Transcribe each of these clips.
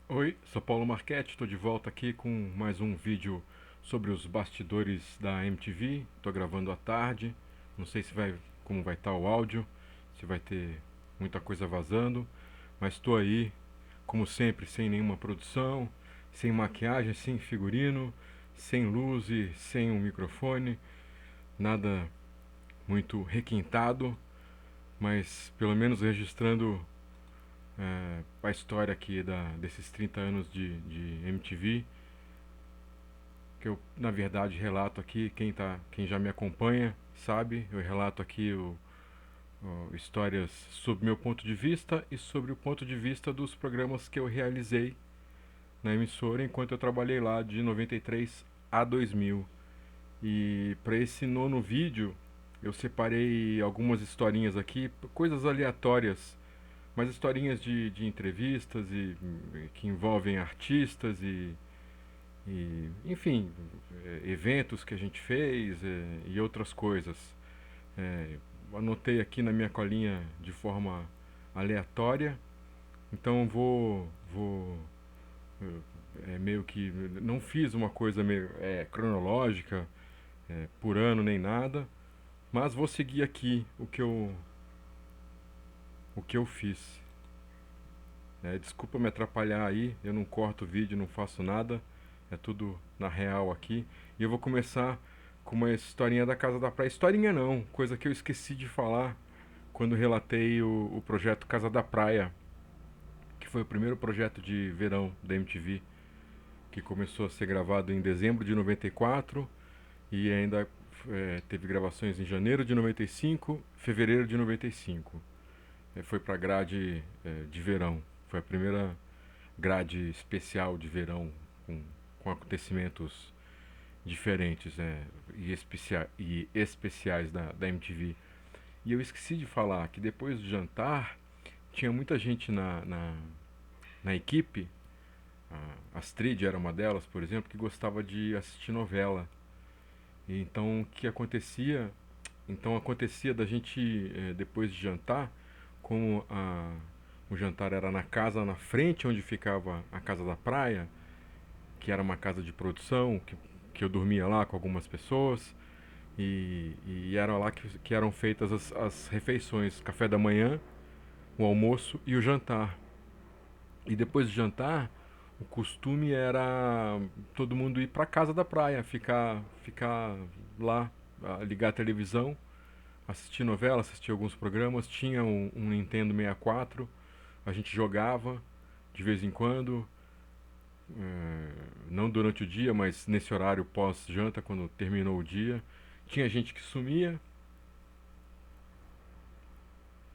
Oi, sou Paulo Marchetti, estou de volta aqui com mais um vídeo sobre os bastidores da MTV. Estou gravando à tarde, não sei se vai, como vai estar o áudio, se vai ter muita coisa vazando, mas estou aí, como sempre, sem nenhuma produção, sem maquiagem, sem figurino, sem luz e sem um microfone, nada muito requintado, mas pelo menos registrando a história aqui desses 30 anos de MTV, que eu na verdade relato aqui, quem já me acompanha sabe, eu relato aqui histórias sob meu ponto de vista e sobre o ponto de vista dos programas que eu realizei na emissora enquanto eu trabalhei lá de 93 a 2000. E para esse nono vídeo eu separei algumas historinhas aqui, coisas aleatórias, mas historinhas de entrevistas que envolvem artistas enfim, eventos que a gente fez e outras coisas. É, Anotei aqui na minha colinha de forma aleatória, então vou meio que não fiz uma coisa meio cronológica por ano nem nada, mas vou seguir aqui o que eu fiz. Desculpa me atrapalhar aí, eu não corto o vídeo, não faço nada, é tudo na real aqui. E eu vou começar com uma historinha da Casa da Praia. Historinha não, coisa que eu esqueci de falar quando relatei o projeto Casa da Praia, que foi o primeiro projeto de verão da MTV, que começou a ser gravado em dezembro de 94 e ainda teve gravações em janeiro de 95, fevereiro de 95. Foi para grade de verão. Foi a primeira grade especial de verão com acontecimentos diferentes e especiais da MTV. E eu esqueci de falar que depois do jantar tinha muita gente na equipe. A Astrid era uma delas, por exemplo, que gostava de assistir novela. E então o que acontecia? Então acontecia da gente, depois de jantar, como o jantar era na casa, na frente onde ficava a casa da praia, que era uma casa de produção, que eu dormia lá com algumas pessoas, e era lá que eram feitas as refeições, café da manhã, o almoço e o jantar. E depois do jantar, o costume era todo mundo ir para casa da praia, ficar lá, ligar a televisão, assistir novela, assistir alguns programas. Tinha um Nintendo 64, a gente jogava de vez em quando, não durante o dia, mas nesse horário pós-janta, quando terminou o dia. Tinha gente que sumia,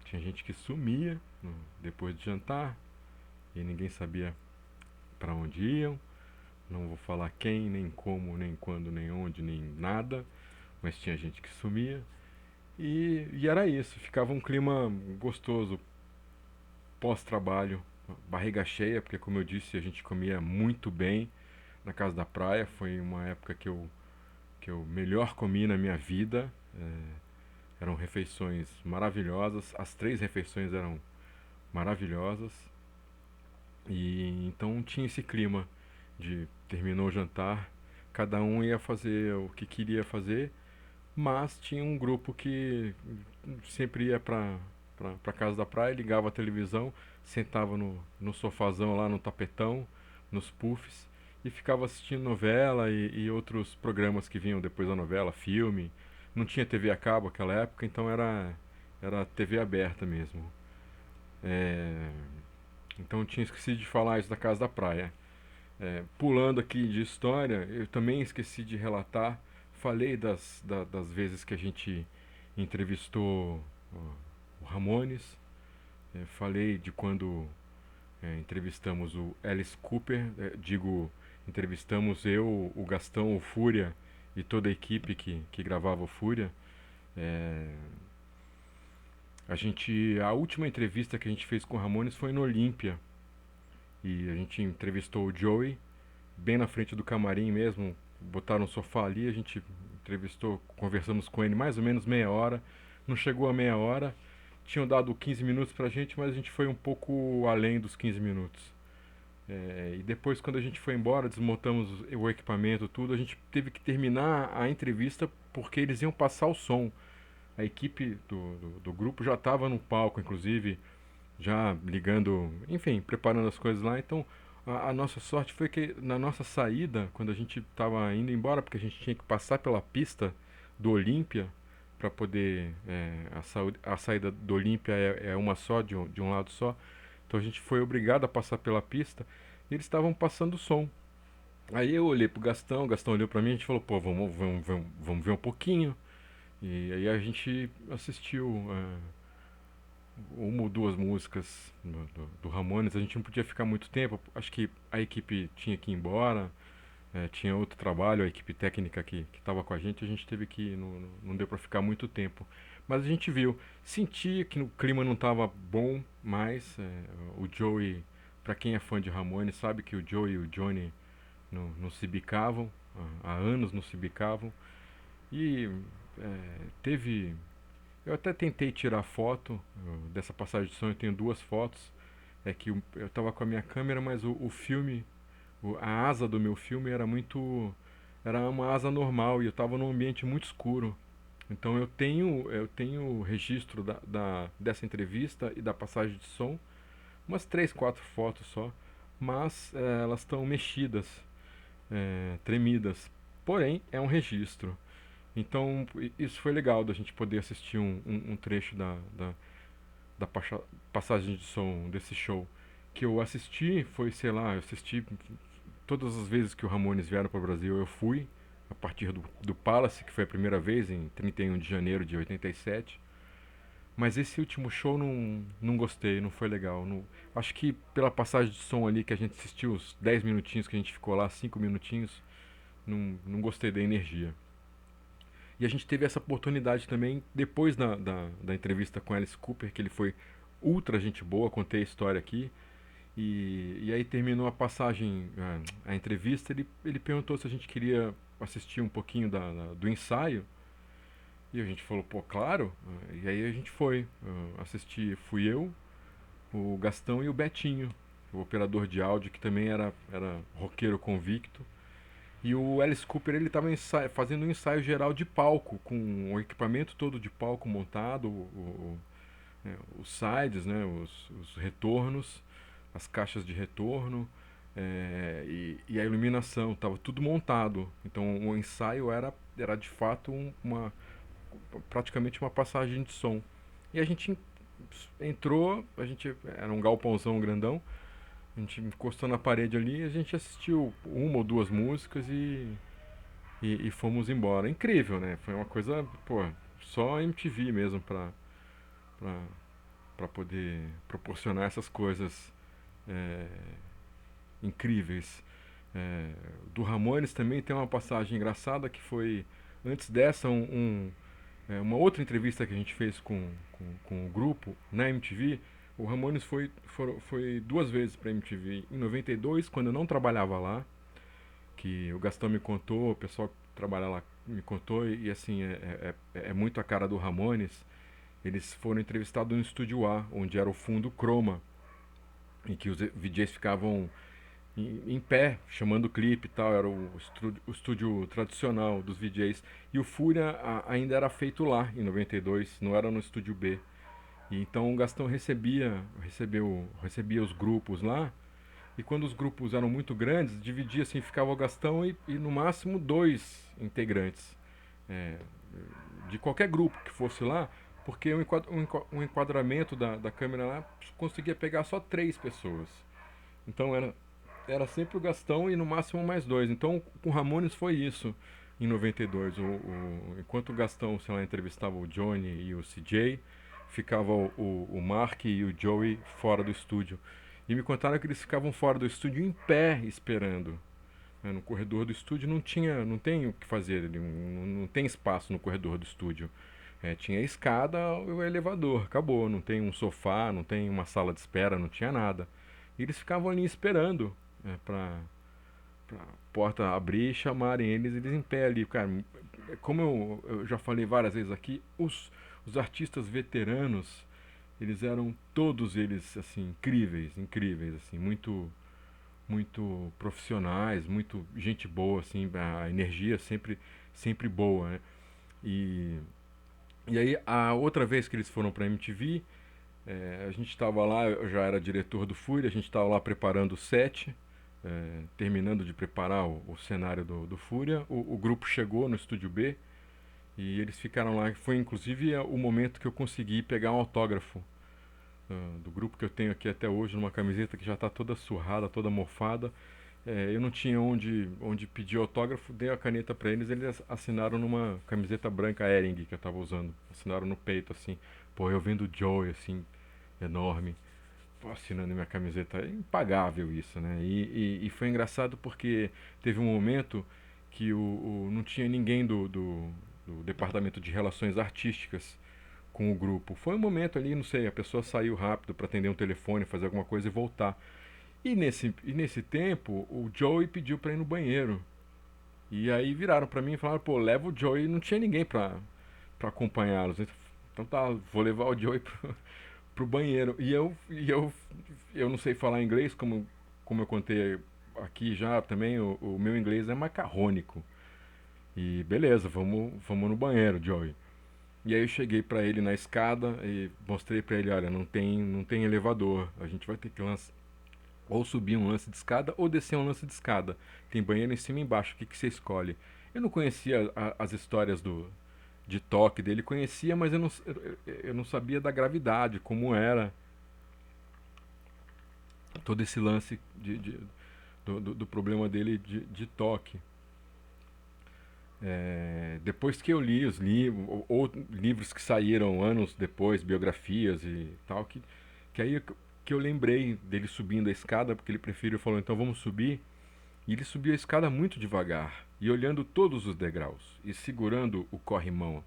tinha gente que sumia depois de jantar e ninguém sabia para onde iam. Não vou falar quem, nem como, nem quando, nem onde, nem nada, mas tinha gente que sumia. E era isso, ficava um clima gostoso pós-trabalho, barriga cheia, porque como eu disse, a gente comia muito bem na casa da praia. Foi uma época que eu melhor comi na minha vida. Eram refeições maravilhosas, as três refeições eram maravilhosas. E então tinha esse clima de terminou o jantar, cada um ia fazer o que queria fazer, mas tinha um grupo que sempre ia pra casa da praia, ligava a televisão, sentava no sofazão lá no tapetão, nos puffs, e ficava assistindo novela e outros programas que vinham depois da novela, filme. Não tinha TV a cabo naquela época, então era TV aberta mesmo. É, então eu tinha esquecido de falar isso da casa da praia. Pulando aqui de história, eu também esqueci de relatar. Falei das vezes que a gente entrevistou o Ramones. Falei de quando entrevistamos o Alice Cooper. Entrevistamos eu, o Gastão, o Fúria e toda a equipe que gravava o Fúria. É, a última entrevista que a gente fez com o Ramones foi no Olímpia. E a gente entrevistou o Joey bem na frente do camarim mesmo, botaram um sofá ali, a gente entrevistou, conversamos com ele mais ou menos meia hora, não chegou a meia hora, tinham dado 15 minutos pra gente, mas a gente foi um pouco além dos 15 minutos. E depois, quando a gente foi embora, desmontamos o equipamento, tudo, a gente teve que terminar a entrevista porque eles iam passar o som. A equipe do grupo já estava no palco, inclusive, já ligando, enfim, preparando as coisas lá. Então, a nossa sorte foi que na nossa saída, quando a gente estava indo embora, porque a gente tinha que passar pela pista do Olímpia para poder. A saída do Olímpia é uma só, de um lado só. Então a gente foi obrigado a passar pela pista e eles estavam passando o som. Aí eu olhei pro Gastão, o Gastão olhou pra mim e a gente falou, pô, vamos ver um pouquinho. E aí a gente assistiu uma ou duas músicas do Ramones. A gente não podia ficar muito tempo, acho que a equipe tinha que ir embora, tinha outro trabalho, a equipe técnica que estava com a gente teve que ir, não deu para ficar muito tempo. Mas a gente viu, sentia que o clima não estava bom mais. O Joey, para quem é fã de Ramones, sabe que o Joey e o Johnny não se bicavam, há anos não se bicavam. E teve. Eu até tentei tirar foto dessa passagem de som, eu tenho duas fotos. É que eu estava com a minha câmera, mas o filme, a asa do meu filme era muito. Era uma asa normal e eu estava num ambiente muito escuro. Então eu tenho registro dessa entrevista e da passagem de som, umas três, quatro fotos só, mas elas estão mexidas, tremidas. Porém, é um registro. Então, isso foi legal da gente poder assistir um trecho da passagem de som desse show. Que eu assisti foi, sei lá, eu assisti todas as vezes que o Ramones vieram para o Brasil, eu fui, a partir do Palace, que foi a primeira vez, em 31 de janeiro de 87. Mas esse último show não gostei, não foi legal. Não, acho que pela passagem de som ali que a gente assistiu, os 10 minutinhos que a gente ficou lá, 5 minutinhos, não gostei da energia. E a gente teve essa oportunidade também, depois da entrevista com Alice Cooper, que ele foi ultra gente boa, contei a história aqui. E aí terminou a passagem, a entrevista, ele perguntou se a gente queria assistir um pouquinho do ensaio. E a gente falou, pô, claro. E aí a gente foi assistir, fui eu, o Gastão e o Betinho, o operador de áudio, que também era roqueiro convicto. E o Alice Cooper ele estava fazendo um ensaio geral de palco, com o equipamento todo de palco montado, os sides, né, os retornos, as caixas de retorno, e a iluminação, estava tudo montado. Então o ensaio era de fato praticamente uma passagem de som. E a gente entrou, era um galpãozão grandão, a gente encostou na parede ali, a gente assistiu uma ou duas músicas e fomos embora. Incrível, né? Foi uma coisa, pô, só MTV mesmo pra, pra poder proporcionar essas coisas é, incríveis. Do Ramones também tem uma passagem engraçada que foi, antes dessa, uma outra entrevista que a gente fez com o grupo na MTV. O Ramones foi duas vezes para a MTV. Em 92, quando eu não trabalhava lá, que o Gastão me contou, o pessoal que trabalha lá me contou, e assim, é muito a cara do Ramones. Eles foram entrevistados no Estúdio A, onde era o fundo Chroma, em que os VJs ficavam em pé, chamando o clipe e tal, era o estúdio tradicional dos VJs. E o Fúria ainda era feito lá, em 92, não era no Estúdio B. E então o Gastão recebia os grupos lá, e quando os grupos eram muito grandes, dividia assim, ficava o Gastão e no máximo dois integrantes. É, de qualquer grupo que fosse lá, porque um enquadramento da câmera lá conseguia pegar só três pessoas. Então era sempre o Gastão e no máximo mais dois. Então com o Ramones foi isso em 92. Enquanto o Gastão, sei lá, entrevistava o Johnny e o CJ, ficava o Mark e o Joey fora do estúdio. E me contaram que eles ficavam fora do estúdio em pé esperando. No corredor do estúdio não tem o que fazer, não tem espaço no corredor do estúdio. Tinha a escada e o elevador, acabou. Não tem um sofá, não tem uma sala de espera, não tinha nada. E eles ficavam ali esperando pra porta abrir e chamarem eles em pé ali. Cara, como eu já falei várias vezes aqui, os artistas veteranos, eles eram todos eles assim incríveis, incríveis, assim, muito muito profissionais, muito gente boa, assim, a energia sempre boa, né? E, e aí, a outra vez que eles foram pra MTV, a gente estava lá, eu já era diretor do Fúria, a gente estava lá preparando o set, terminando de preparar o cenário do Fúria. O grupo chegou no Estúdio B e eles ficaram lá. Foi inclusive o momento que eu consegui pegar um autógrafo do grupo que eu tenho aqui até hoje, numa camiseta que já está toda surrada, toda mofada. Eu não tinha onde pedir autógrafo, dei a caneta para eles, eles assinaram numa camiseta branca Hering que eu estava usando. Assinaram no peito, assim. Pô, eu vendo Joey, assim, enorme, assinando minha camiseta. É impagável isso, né? E foi engraçado porque teve um momento que não tinha ninguém do departamento de relações artísticas com o grupo. Foi um momento ali, não sei, a pessoa saiu rápido para atender um telefone, fazer alguma coisa e voltar. E nesse tempo, o Joey pediu para ir no banheiro. E aí viraram para mim e falaram, pô, leva o Joey. Não tinha ninguém para acompanhá-los. Então tá, vou levar o Joey pro banheiro. E eu não sei falar inglês, como eu contei aqui já também, o meu inglês é macarrônico. E beleza, vamos no banheiro, Joey. E aí eu cheguei pra ele na escada e mostrei pra ele, olha, não tem elevador, a gente vai ter que ou subir um lance de escada ou descer um lance de escada. Tem banheiro em cima e embaixo, o que você escolhe? Eu não conhecia as histórias de toque dele, conhecia, mas eu não sabia da gravidade, como era todo esse lance do problema dele de toque. Depois que eu li os livros, ou livros que saíram anos depois, biografias e tal, que aí que eu lembrei dele subindo a escada, porque ele preferiu, falou, então vamos subir. E ele subiu a escada muito devagar, e olhando todos os degraus, e segurando o corrimão.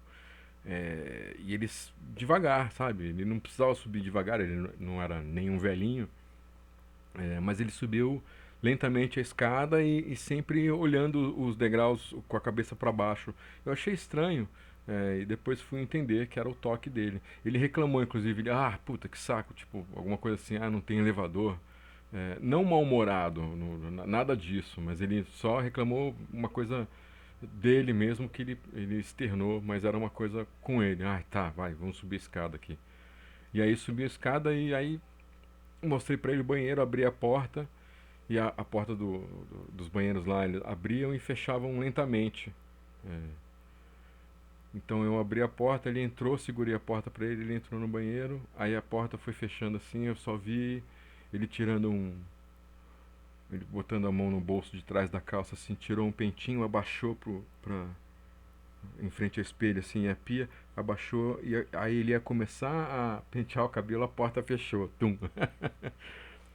E eles devagar, sabe? Ele não precisava subir devagar, ele não era nenhum velhinho. Mas ele subiu lentamente a escada e sempre olhando os degraus com a cabeça para baixo. Eu achei estranho. E depois fui entender que era o toque dele. Ele reclamou, inclusive, puta que saco, tipo, alguma coisa assim, não tem elevador. Não mal-humorado, nada disso, mas ele só reclamou uma coisa dele mesmo que ele externou, mas era uma coisa com ele. Tá, vai, vamos subir a escada aqui. E aí subi a escada e aí mostrei pra ele o banheiro, abri a porta e a porta dos banheiros lá eles abriam e fechavam lentamente. Então eu abri a porta, ele entrou, segurei a porta pra ele, ele entrou no banheiro, aí a porta foi fechando assim, eu só vi ele ele botando a mão no bolso de trás da calça, assim, tirou um pentinho, abaixou em frente ao espelho, assim, a pia, abaixou e aí ele ia começar a pentear o cabelo, a porta fechou, tum.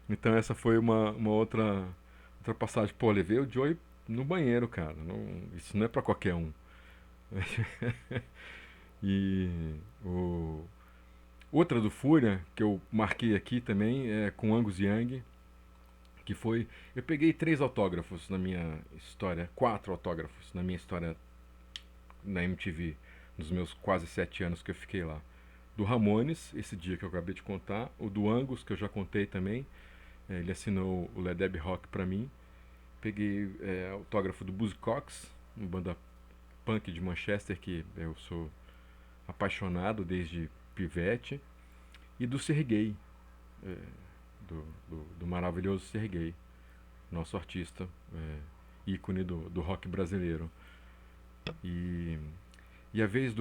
Então essa foi uma outra passagem. Pô, levei o Joey no banheiro, cara. Isso não é pra qualquer um. E o, outra do Fúria, que eu marquei aqui também, é com Angus Young, que foi... Eu peguei 3 autógrafos na minha história, 4 autógrafos na minha história na MTV, nos meus quase 7 anos que eu fiquei lá. Do Ramones, esse dia que eu acabei de contar. O do Angus, que eu já contei também. Ele assinou o Led Zeppelin Rock pra mim. Peguei autógrafo do Buzzcocks, uma banda punk de Manchester que eu sou apaixonado desde pivete. E do Sergei, é, do maravilhoso Sergei, nosso artista, ícone do rock brasileiro. E, e a vez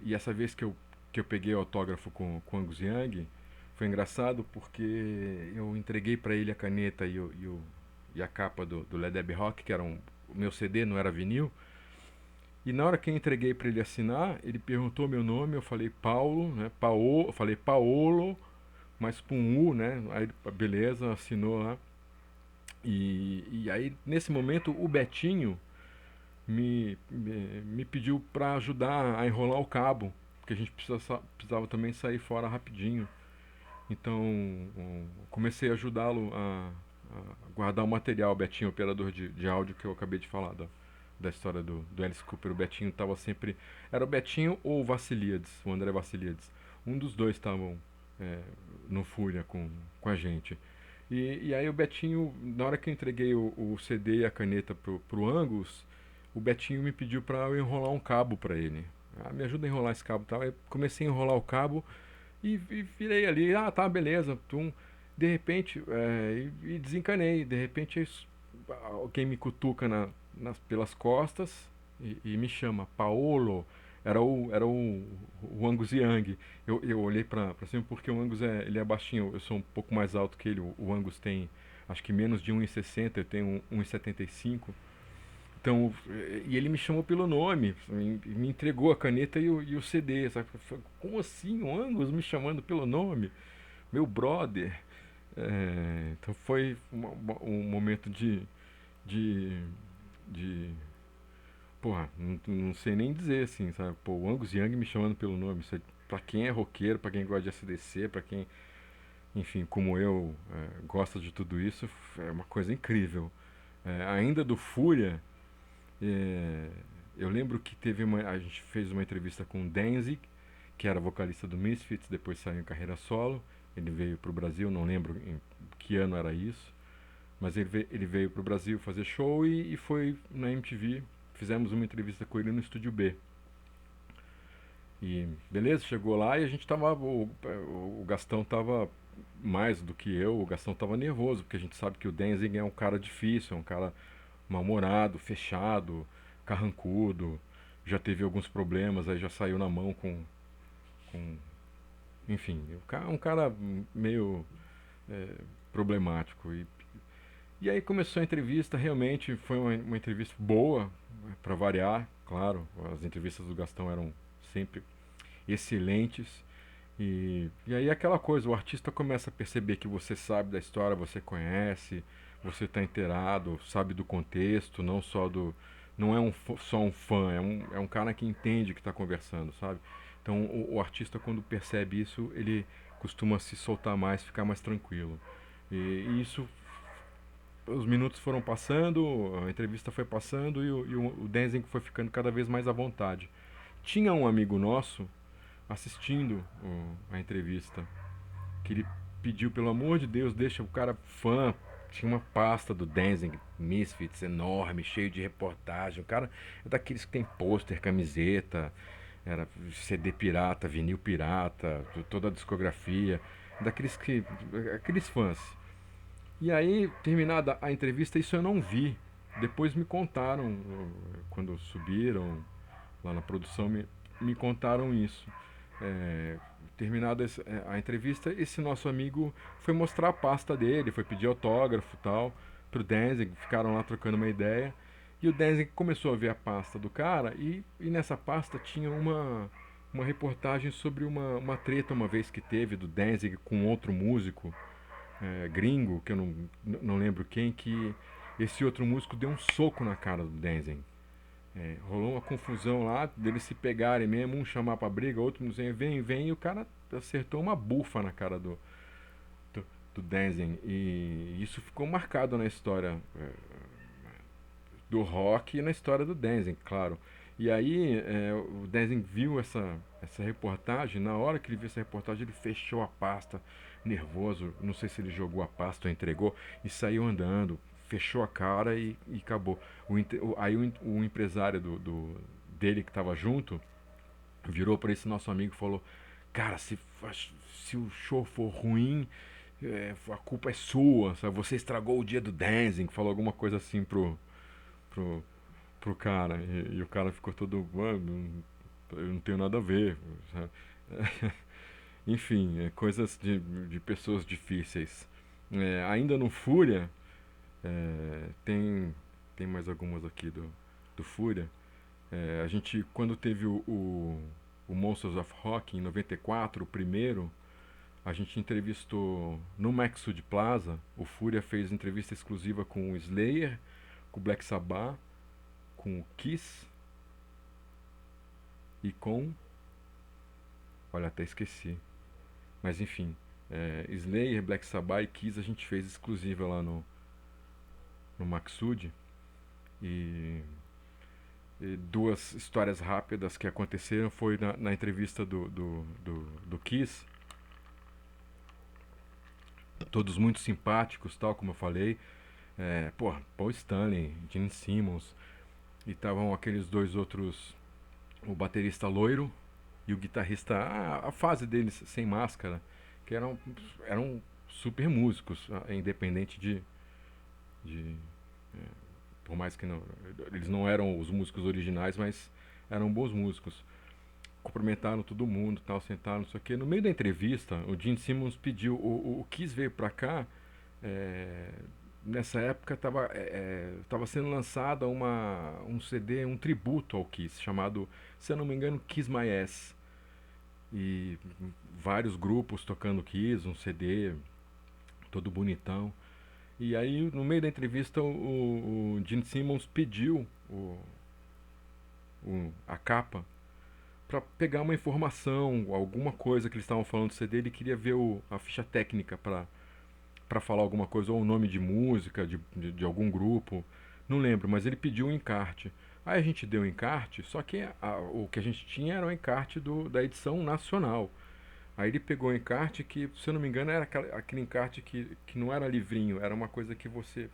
e essa vez que eu peguei o autógrafo com Angus Young, foi engraçado porque eu entreguei para ele a caneta e a capa do Led Zeppelin Rock, que era o meu CD, não era vinil. E na hora que eu entreguei para ele assinar, ele perguntou meu nome, eu falei Paulo, né? Eu falei Paolo, mas com U, né? Aí, beleza, assinou lá. E aí, nesse momento, o Betinho me pediu para ajudar a enrolar o cabo, porque a gente precisava também sair fora rapidinho. Então, comecei a ajudá-lo a guardar o material, o Betinho, operador de áudio que eu acabei de falar da história do Alice Cooper. O Betinho estava sempre... Era o Betinho ou o Vassiliades, o André Vassiliades. Um dos dois estavam no Fúria com a gente. E aí o Betinho, na hora que eu entreguei o CD e a caneta pro Angus, o Betinho me pediu para eu enrolar um cabo para ele. Ah, me ajuda a enrolar esse cabo, e tal. Eu comecei a enrolar o cabo e virei ali, ah, tá, beleza, tum. De repente, e desencanei. De repente, alguém me cutuca pelas costas e me chama, Paolo. Era o Angus Young. Eu olhei pra cima porque o Angus ele é baixinho, eu sou um pouco mais alto que ele. O Angus tem acho que menos de 1,60, eu tenho 1,75. Então, e ele me chamou pelo nome, me entregou a caneta e o CD, sabe? Como assim, o Angus me chamando pelo nome? Meu brother. Então foi um momento de, de porra, não sei nem dizer assim, sabe? Pô, o Angus Young me chamando pelo nome. Isso pra quem é roqueiro, pra quem gosta de AC/DC, pra quem, enfim, como eu, gosta de tudo isso, é uma coisa incrível. Ainda do Fúria, é, eu lembro que a gente fez uma entrevista com o Danzig, que era vocalista do Misfits, depois saiu em carreira solo. Ele veio pro Brasil, não lembro em que ano era isso, mas ele veio pro Brasil fazer show e foi na MTV. Fizemos uma entrevista com ele no Estúdio B. E beleza, chegou lá e a gente tava. O Gastão tava mais do que eu, o Gastão tava nervoso, porque a gente sabe que o Danzig é um cara difícil, é um cara mal-humorado, fechado, carrancudo, já teve alguns problemas, aí já saiu na mão com enfim, um cara meio é, problemático. E aí começou a entrevista, realmente foi uma entrevista boa, para variar, claro, as entrevistas do Gastão eram sempre excelentes. E aí aquela coisa, o artista começa a perceber que você sabe da história, você conhece, você está inteirado, sabe do contexto, não só do. Não é só um fã, é um cara que entende que está conversando, sabe? Então o artista quando percebe isso, ele costuma se soltar mais, ficar mais tranquilo. E isso, os minutos foram passando, a entrevista foi passando e o Danzig foi ficando cada vez mais à vontade. Tinha um amigo nosso assistindo a entrevista, que ele pediu, pelo amor de Deus, deixa o cara fã. Tinha uma pasta do Danzig, Misfits, enorme, cheio de reportagem. O cara é daqueles que tem pôster, camiseta, era CD pirata, vinil pirata, toda a discografia. Daqueles que. Aqueles fãs. E aí, terminada a entrevista, isso eu não vi. Depois me contaram, quando subiram lá na produção, me contaram isso. É, terminada a entrevista, esse nosso amigo foi mostrar a pasta dele, foi pedir autógrafo e tal, pro Danzig, ficaram lá trocando uma ideia. E o Danzig começou a ver a pasta do cara e nessa pasta tinha uma reportagem sobre uma treta uma vez que teve do Danzig com outro músico gringo, que eu não lembro quem, que esse outro músico deu um soco na cara do Danzig. Rolou uma confusão lá, deles se pegarem mesmo, um chamar pra briga, outro não sei, vem, e o cara acertou uma bufa na cara do, do Danzig. E isso ficou marcado na história do rock e na história do Danzig, claro. E aí o Danzig viu essa reportagem, na hora que ele viu essa reportagem, ele fechou a pasta, nervoso, não sei se ele jogou a pasta ou entregou, e saiu andando, fechou a cara e acabou. Aí o empresário dele que estava junto virou para esse nosso amigo e falou: Cara, se o show for ruim, a culpa é sua, sabe? Você estragou o dia do Danzig, falou alguma coisa assim pro, pro cara. E o cara ficou todo, mano, eu não tenho nada a ver, sabe? Enfim, coisas de pessoas difíceis. Ainda no Fúria, tem mais algumas aqui do Fúria. A gente, quando teve o Monsters of Rock em 94, o primeiro, a gente entrevistou no Maxud Plaza. O Fúria fez entrevista exclusiva com o Slayer, com o Black Sabbath, com o Kiss e com. Olha, até esqueci. Mas enfim, Slayer, Black Sabbath e Kiss a gente fez exclusiva lá no Maxud. E, e duas histórias rápidas que aconteceram foi na entrevista do Kiss. todos muito simpáticos, tal, como eu falei. Pô, Paul Stanley, Gene Simmons, e estavam aqueles dois outros, o baterista loiro e o guitarrista, a fase deles sem máscara, que eram super músicos, independente de por mais que não, eles não eram os músicos originais, mas eram bons músicos. Cumprimentaram todo mundo, tal, sentaram, não sei o quê. No meio da entrevista, o Gene Simmons pediu, o Kiss veio pra cá, é, nessa época estava sendo lançada um CD, um tributo ao Kiss, chamado, se eu não me engano, Kiss My Ass. E vários grupos tocando Kiss, um CD todo bonitão. E aí, no meio da entrevista, o Gene Simmons pediu a capa para pegar uma informação, alguma coisa que eles estavam falando do CD. Ele queria ver a ficha técnica para falar alguma coisa, ou o nome de música de algum grupo. Não lembro, mas ele pediu um encarte. Aí a gente deu o encarte, só que o que a gente tinha era o encarte da edição nacional. Aí ele pegou o encarte que, se eu não me engano, era aquele encarte que não era livrinho, era uma coisa que você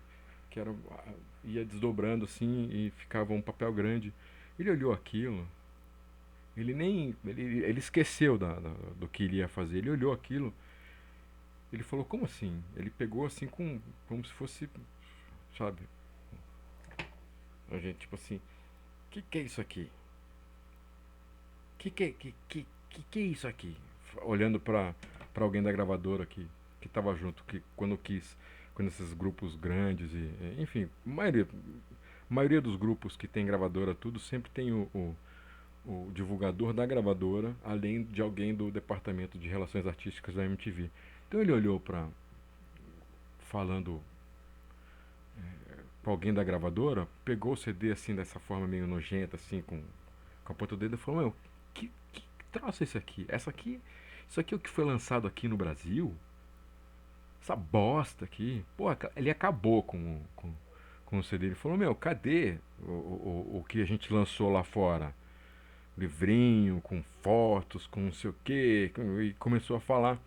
que era, ia desdobrando assim e ficava um papel grande. Ele olhou aquilo, ele esqueceu do que ele ia fazer. Ele olhou aquilo, ele falou, como assim? Ele pegou assim como se fosse, sabe, a gente tipo assim, que é isso aqui? Que é isso aqui? Olhando para alguém da gravadora que tava junto, que quando esses grupos grandes enfim, maioria dos grupos que tem gravadora tudo sempre tem o divulgador da gravadora, além de alguém do departamento de relações artísticas da MTV. Então ele olhou para falando para alguém da gravadora, pegou o CD assim dessa forma meio nojenta assim com a ponta do dedo e falou: "Meu, que troço é esse aqui? Isso aqui é o que foi lançado aqui no Brasil? Essa bosta aqui?" Pô, ele acabou com o CD. Ele falou: "Meu, cadê o que a gente lançou lá fora? Livrinho, com fotos, com não sei o quê." E começou a falar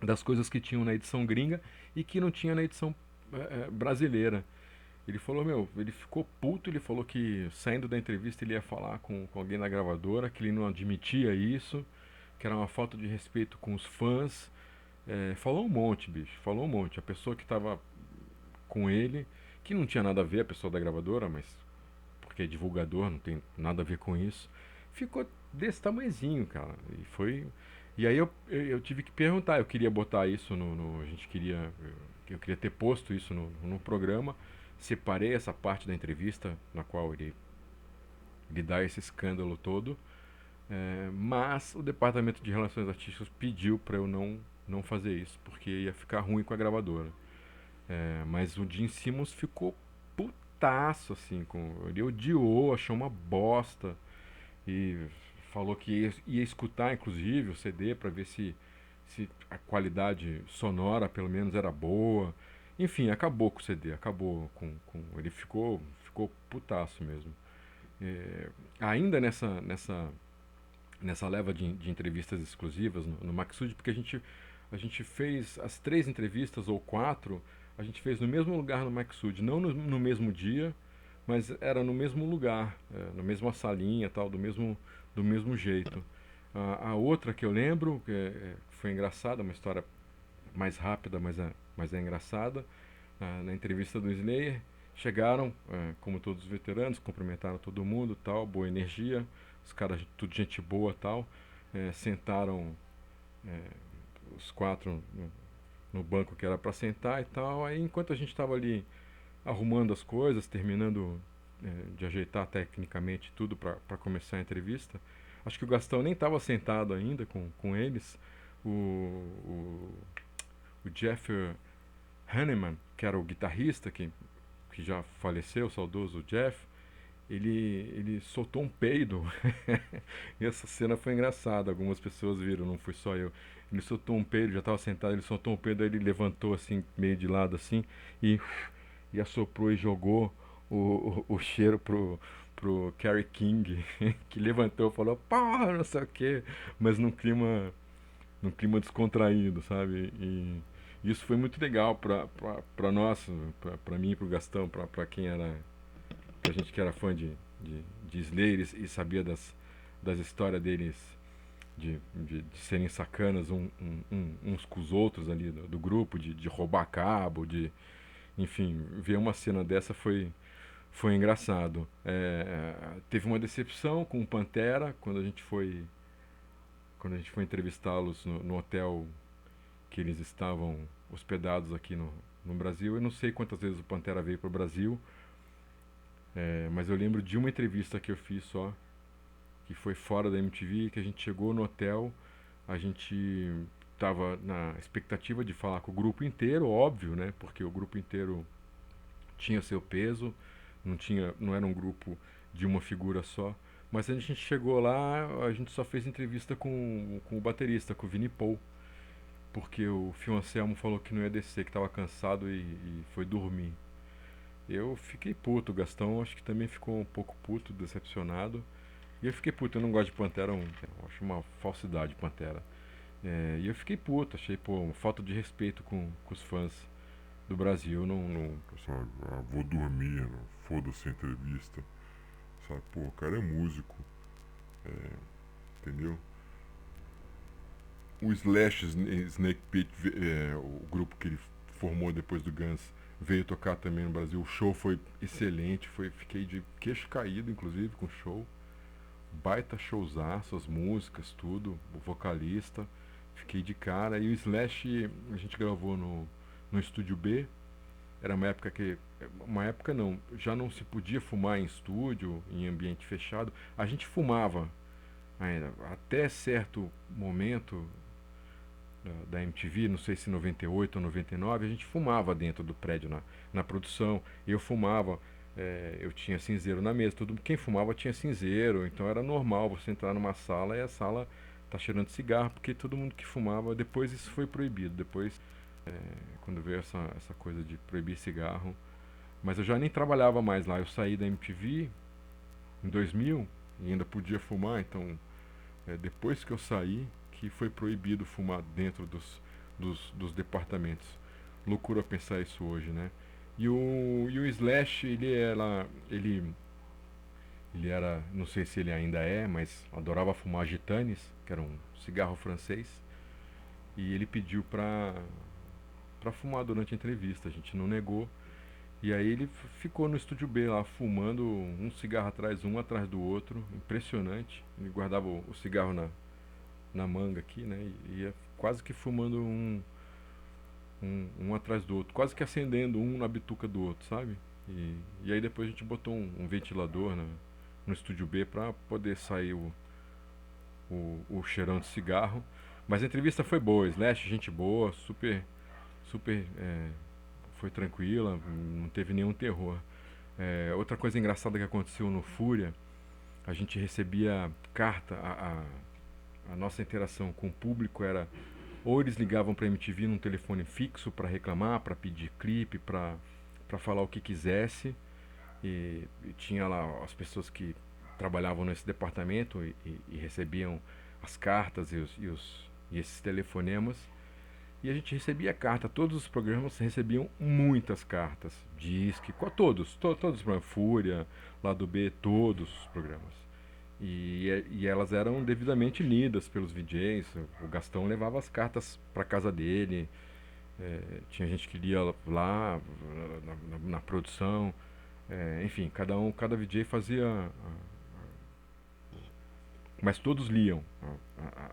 das coisas que tinham na edição gringa e que não tinha na edição brasileira. Ele falou, meu, ele ficou puto, ele falou que saindo da entrevista ele ia falar com alguém na gravadora, que ele não admitia isso, que era uma falta de respeito com os fãs. Falou um monte, bicho, falou um monte. A pessoa que estava com ele, que não tinha nada a ver, a pessoa da gravadora, mas porque é divulgador, não tem nada a ver com isso, ficou desse tamanhozinho, cara. E foi. E aí eu tive que perguntar, eu queria botar isso a gente queria. Eu queria ter posto isso no programa. Separei essa parte da entrevista na qual ele dá esse escândalo todo. Mas o departamento de relações artísticas pediu para eu não fazer isso, porque ia ficar ruim com a gravadora. Mas o Gene Simmons ficou putaço, assim, ele odiou, achou uma bosta. E falou que ia escutar, inclusive, o CD para ver se a qualidade sonora, pelo menos, era boa. Enfim, acabou com o CD, acabou ele ficou putaço mesmo. Ainda nessa leva de entrevistas exclusivas no Maxud, porque a gente fez as 3 entrevistas ou 4, a gente fez no mesmo lugar no Maxud, não no mesmo dia, mas era no mesmo lugar, na mesma salinha, tal, do mesmo jeito. A outra que eu lembro, foi engraçada, uma história mais rápida, mas é engraçada. Na entrevista do Slayer, chegaram, como todos os veteranos, cumprimentaram todo mundo, tal, boa energia, os caras, tudo gente boa, tal. Sentaram os 4 no banco que era para sentar e tal. Aí, enquanto a gente estava ali arrumando as coisas, terminando de ajeitar tecnicamente tudo para começar a entrevista, acho que o Gastão nem estava sentado ainda com eles. O, o Jeff Hanneman, que era o guitarrista que já faleceu, o saudoso Jeff, ele soltou um peido. E essa cena foi engraçada, algumas pessoas viram, não foi só eu. Ele soltou um peido, já estava sentado, ele soltou um peido, aí ele levantou assim, meio de lado assim, e, e assoprou e jogou o cheiro pro Kerry King, que levantou e falou, porra, não sei o que, mas num clima descontraído, sabe? Isso foi muito legal para nós, para mim, para o Gastão, para quem era, pra gente que era fã de Slayer e sabia das histórias deles de serem sacanas uns com os outros ali do grupo, de roubar cabo, enfim, ver uma cena dessa foi engraçado. Teve uma decepção com o Pantera quando a gente foi entrevistá-los no hotel que eles estavam hospedados aqui no Brasil. Eu não sei quantas vezes o Pantera veio para o Brasil, mas eu lembro de uma entrevista que eu fiz só, que foi fora da MTV, que a gente chegou no hotel, a gente tava na expectativa de falar com o grupo inteiro, óbvio, né? Porque o grupo inteiro tinha seu peso, não era um grupo de uma figura só. Mas a gente chegou lá, a gente só fez entrevista com o baterista, com o Vini Paul, porque o Phil Anselmo falou que não ia descer, que estava cansado e foi dormir. Eu fiquei puto, o Gastão acho que também ficou um pouco puto, decepcionado. E eu fiquei puto, eu não gosto de Pantera, eu acho uma falsidade Pantera. E eu fiquei puto, achei, pô, uma falta de respeito com os fãs do Brasil, não. Sabe? Ah, vou dormir, foda-se a entrevista. Sabe? Pô, o cara é músico, entendeu? O Slash Snake Pit, o grupo que ele formou depois do Guns, veio tocar também no Brasil. O show foi excelente, fiquei de queixo caído, inclusive, com o show. Baita showzaço, as músicas, tudo, o vocalista. Fiquei de cara. E o Slash a gente gravou no Estúdio B. Era uma época que. Uma época não, já não se podia fumar em estúdio, em ambiente fechado. A gente fumava ainda, até certo momento da MTV, não sei se 98 ou 99, a gente fumava dentro do prédio na produção. Eu fumava, eu tinha cinzeiro na mesa, quem fumava tinha cinzeiro, então era normal você entrar numa sala e a sala tá cheirando cigarro, porque todo mundo que fumava, depois isso foi proibido, depois quando veio essa coisa de proibir cigarro, mas eu já nem trabalhava mais lá, eu saí da MTV em 2000 e ainda podia fumar, então depois que eu saí, que foi proibido fumar dentro dos departamentos. Loucura pensar isso hoje, né? E o Slash, ele era, não sei se ele ainda é, mas adorava fumar gitanes, que era um cigarro francês, e ele pediu pra fumar durante a entrevista, a gente não negou. E aí ele ficou no estúdio B lá, fumando um cigarro um atrás do outro, impressionante. Ele guardava o cigarro na manga aqui, né? E ia quase que fumando um atrás do outro, quase que acendendo um na bituca do outro, sabe? E aí depois a gente botou um ventilador no estúdio B pra poder sair o cheirão de cigarro. Mas a entrevista foi boa, Slash, gente boa, super, foi tranquila, não teve nenhum terror. Outra coisa engraçada que aconteceu no Fúria, a gente recebia carta, a nossa interação com o público era ou eles ligavam para a MTV num telefone fixo para reclamar, para pedir clipe, para falar o que quisesse, e tinha lá as pessoas que trabalhavam nesse departamento e recebiam as cartas e esses telefonemas. E a gente recebia carta, todos os programas recebiam muitas cartas, Disque, todos os programas, Fúria, Lado B, todos os programas. E elas eram devidamente lidas pelos VJs, o Gastão levava as cartas para casa dele, tinha gente que lia lá na produção, enfim, cada VJ fazia, mas todos liam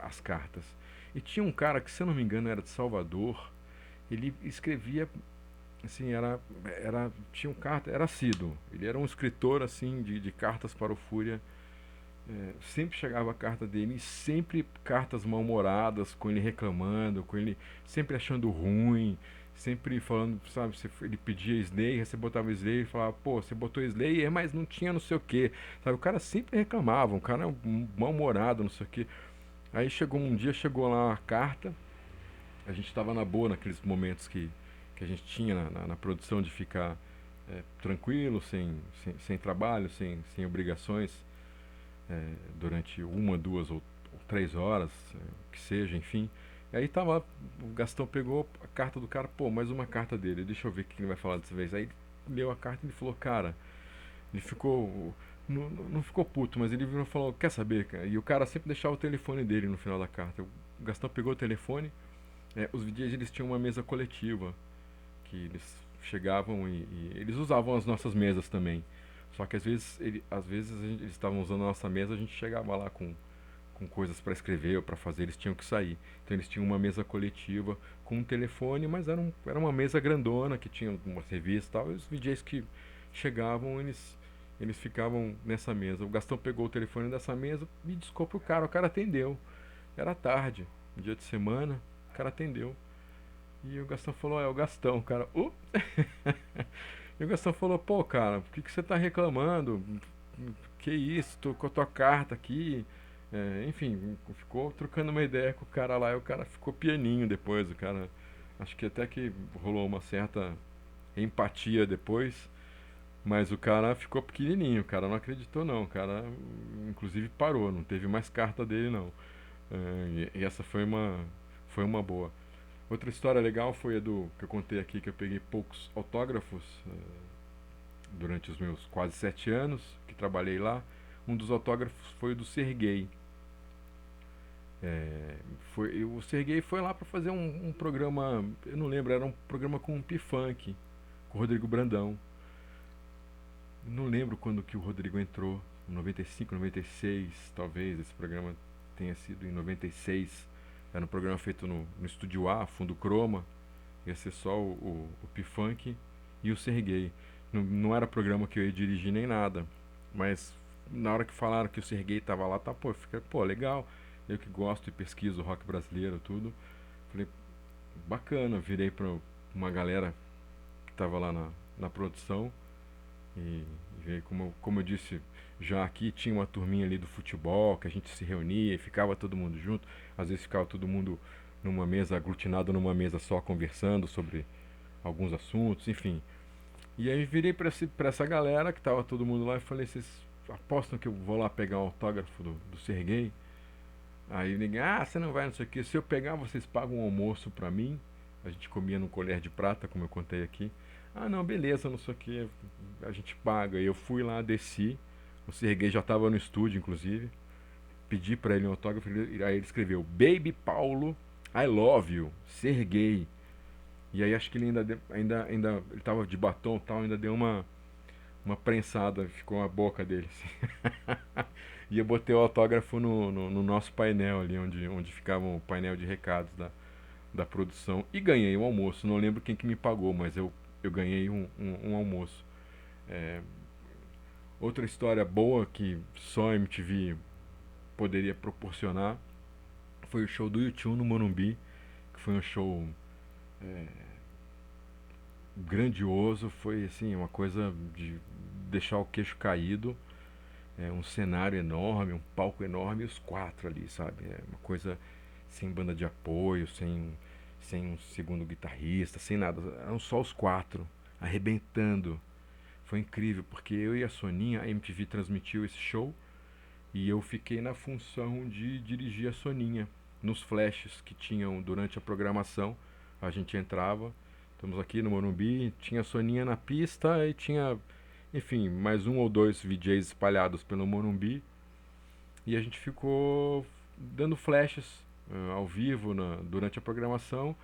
as cartas. E tinha um cara que, se eu não me engano, era de Salvador. Ele escrevia, assim, tinha um carta, era assíduo. Ele era um escritor, assim, de cartas para o Fúria. Sempre chegava a carta dele, e sempre cartas mal-humoradas, com ele reclamando, com ele sempre achando ruim, sempre falando, sabe, ele pedia Slayer, você botava Slayer e falava, pô, você botou Slayer, mas não tinha não sei o que, sabe, o cara sempre reclamava, um cara mal-humorado, não sei o que. Aí chegou lá a carta, a gente estava na boa naqueles momentos que a gente tinha na produção de ficar tranquilo, sem trabalho, sem obrigações, durante uma, 2 ou 3 horas, que seja, enfim. E aí tava, o Gastão pegou a carta do cara, pô, mais uma carta dele, deixa eu ver o que ele vai falar dessa vez. Aí ele leu a carta e ele falou, cara, ele ficou. Não ficou puto, mas ele virou e falou, quer saber, cara? E o cara sempre deixava o telefone dele no final da carta. O Gastão pegou o telefone, os DJs eles tinham uma mesa coletiva, que eles chegavam e eles usavam as nossas mesas também. Só que às vezes eles estavam usando a nossa mesa, a gente chegava lá com coisas para escrever ou para fazer, eles tinham que sair. Então eles tinham uma mesa coletiva com um telefone, mas era uma mesa grandona que tinha uma revista e tal. E os DJs que chegavam, eles ficavam nessa mesa. O Gastão pegou o telefone dessa mesa e discou pro cara, o cara atendeu. Era tarde, dia de semana, o cara atendeu. E o Gastão falou, é o Gastão, o cara. E o Gastão falou, pô, cara, por que você tá reclamando? Que isso, tô com a tua carta aqui. Enfim, ficou trocando uma ideia com o cara lá e o cara ficou pianinho depois. O cara, acho que até que rolou uma certa empatia depois, mas o cara ficou pequenininho, o cara não acreditou não, o cara inclusive parou, não teve mais carta dele não. E essa foi uma boa. Outra história legal foi a do que eu contei aqui, que eu peguei poucos autógrafos durante os meus quase 7 anos que trabalhei lá. Um dos autógrafos foi o do Serguei. O Serguei foi lá para fazer um programa, eu não lembro, era um programa com um P-Funk, com o Rodrigo Brandão. Não lembro quando que o Rodrigo entrou, 95, 96, talvez, esse programa tenha sido em 96. Era um programa feito no Estúdio A, Fundo Croma, ia ser só o P-Funk e o Serguei. Não era programa que eu ia dirigir nem nada, mas na hora que falaram que o Serguei tava lá, tá, pô, fica, pô, legal. Eu que gosto e pesquiso rock brasileiro, tudo. Falei, bacana, virei pra uma galera que tava lá na produção e veio, como eu disse, já aqui tinha uma turminha ali do futebol, que a gente se reunia e ficava todo mundo junto. Às vezes ficava todo mundo numa mesa, aglutinado numa mesa só, conversando sobre alguns assuntos, enfim. E aí virei pra essa galera que tava todo mundo lá e falei, vocês apostam que eu vou lá pegar o autógrafo do Serguei? Aí ninguém, você não vai, não sei o que. Se eu pegar, vocês pagam um almoço pra mim. A gente comia num colher de prata, como eu contei aqui. Ah, não, beleza, não sei o que. A gente paga. E eu fui lá, desci. O Serguei já tava no estúdio, inclusive. Pedi pra ele um autógrafo. Aí ele escreveu: Baby Paulo, I love you, Serguei. E aí acho que ele ainda ele tava de batom e tal, ainda deu uma prensada, ficou a boca dele assim. E eu botei o autógrafo no nosso painel ali, onde ficava o painel de recados da produção. E ganhei um almoço. Não lembro quem que me pagou, mas eu ganhei um almoço. É, outra história boa que só a MTV poderia proporcionar foi o show do U2 no Morumbi, que foi um show grandioso, foi assim, uma coisa de deixar o queixo caído. Um cenário enorme, um palco enorme e os quatro ali, sabe? É uma coisa sem banda de apoio, sem um segundo guitarrista, sem nada. Eram só os quatro, arrebentando. Foi incrível, porque eu e a Soninha, a MTV transmitiu esse show e eu fiquei na função de dirigir a Soninha nos flashes que tinham durante a programação. A gente entrava, estamos aqui no Morumbi, tinha a Soninha na pista e tinha, enfim, mais um ou dois VJs espalhados pelo Morumbi. E a gente ficou dando flashes ao vivo durante a programação.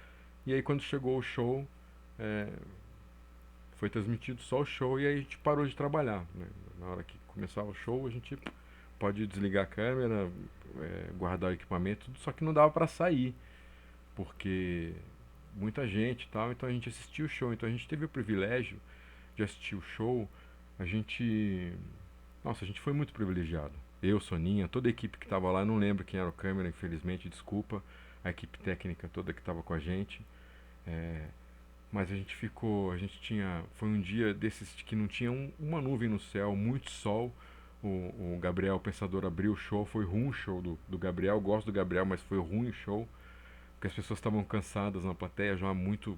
E aí quando chegou o show, é, foi transmitido só o show e aí a gente parou de trabalhar, né? Na hora que começava o show, a gente pode desligar a câmera, guardar o equipamento, tudo, só que não dava para sair, porque muita gente e tal, então a gente assistiu o show, então a gente teve o privilégio de assistir o show. A gente, nossa, a gente foi muito privilegiado. Eu, Soninha, toda a equipe que estava lá, não lembro quem era o câmera, infelizmente, desculpa, a equipe técnica toda que estava com a gente. É, mas a gente tinha, foi um dia desses que não tinha uma nuvem no céu, muito sol. O Gabriel Pensador abriu o show, foi ruim o show do Gabriel, eu gosto do Gabriel, mas foi ruim o show, porque as pessoas estavam cansadas na plateia, já muito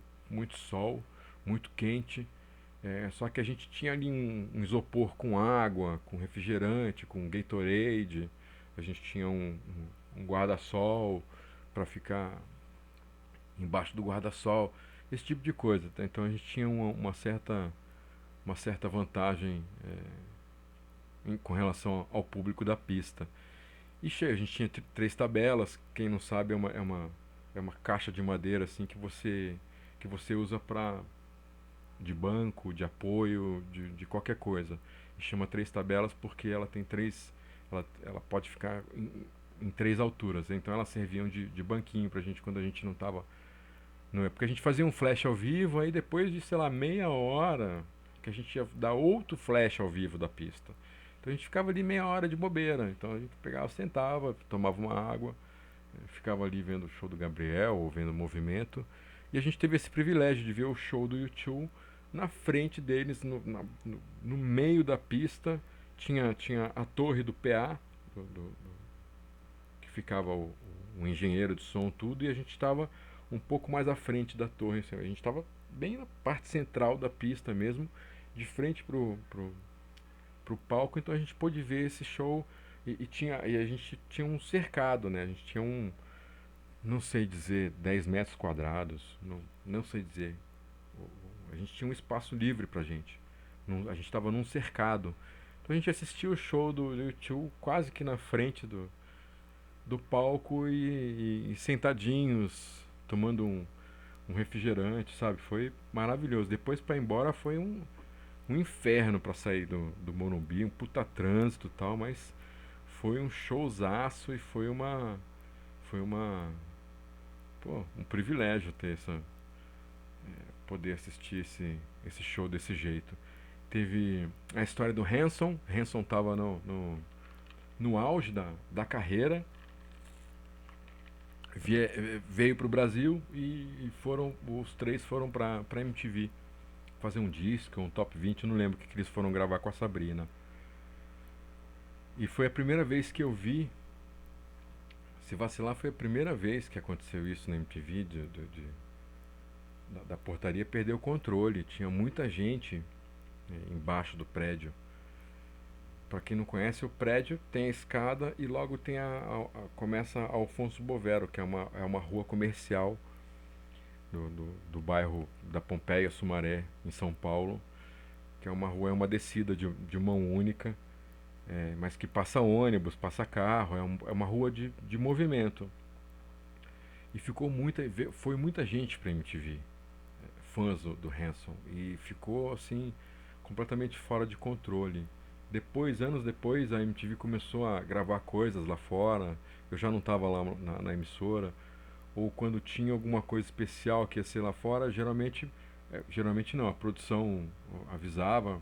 sol, muito quente. Só que a gente tinha ali um isopor com água, com refrigerante, com Gatorade. A gente tinha um guarda-sol para ficar embaixo do guarda-sol, esse tipo de coisa, tá? Então a gente tinha uma certa vantagem com relação ao público da pista. E a gente tinha três tabelas, quem não sabe é uma caixa de madeira assim que você usa para de banco, de apoio, de qualquer coisa. E chama três tabelas porque ela tem ela pode ficar em três alturas. Então elas serviam de banquinho pra gente quando a gente não tava. Não é porque a gente fazia um flash ao vivo, aí depois de, sei lá, meia hora, que a gente ia dar outro flash ao vivo da pista. Então a gente ficava ali meia hora de bobeira. Então a gente pegava, sentava, tomava uma água, ficava ali vendo o show do Gabriel ou vendo o movimento. E a gente teve esse privilégio de ver o show do YouTube na frente deles, no meio da pista. Tinha a torre do PA, que ficava o engenheiro de som, tudo, e a gente estava um pouco mais à frente da torre. Assim, a gente estava bem na parte central da pista mesmo, de frente pro palco, então a gente pôde ver esse show e a gente tinha um cercado, né? A gente tinha não sei dizer, 10 metros quadrados, não sei dizer. A gente tinha um espaço livre pra gente. A gente estava num cercado. Então a gente assistia o show do YouTube quase que na frente do palco e sentadinhos, tomando um refrigerante, sabe? Foi maravilhoso. Depois para ir embora foi um inferno para sair do Morumbi, um puta trânsito e tal, mas foi um showzaço e foi pô, um privilégio ter poder assistir esse show desse jeito. Teve a história do Hanson. Hanson tava no auge da carreira. Veio pro Brasil e os três foram pra MTV fazer um disco, um top 20, não lembro o que eles foram gravar com a Sabrina. E foi a primeira vez que eu vi, se vacilar, foi a primeira vez que aconteceu isso na MTV, da portaria perder o controle. Tinha muita gente embaixo do prédio. Para quem não conhece, o prédio tem a escada e logo tem começa a Alfonso Bovero, que é uma rua comercial do bairro da Pompeia Sumaré, em São Paulo, que é uma rua, é uma descida de mão única, mas que passa ônibus, passa carro, é uma rua de movimento. E foi muita gente para MTV, fãs do Hanson, e ficou assim completamente fora de controle. Depois, anos depois, a MTV começou a gravar coisas lá fora. Eu já não estava lá na emissora. Ou quando tinha alguma coisa especial que ia ser lá fora, geralmente não, a produção avisava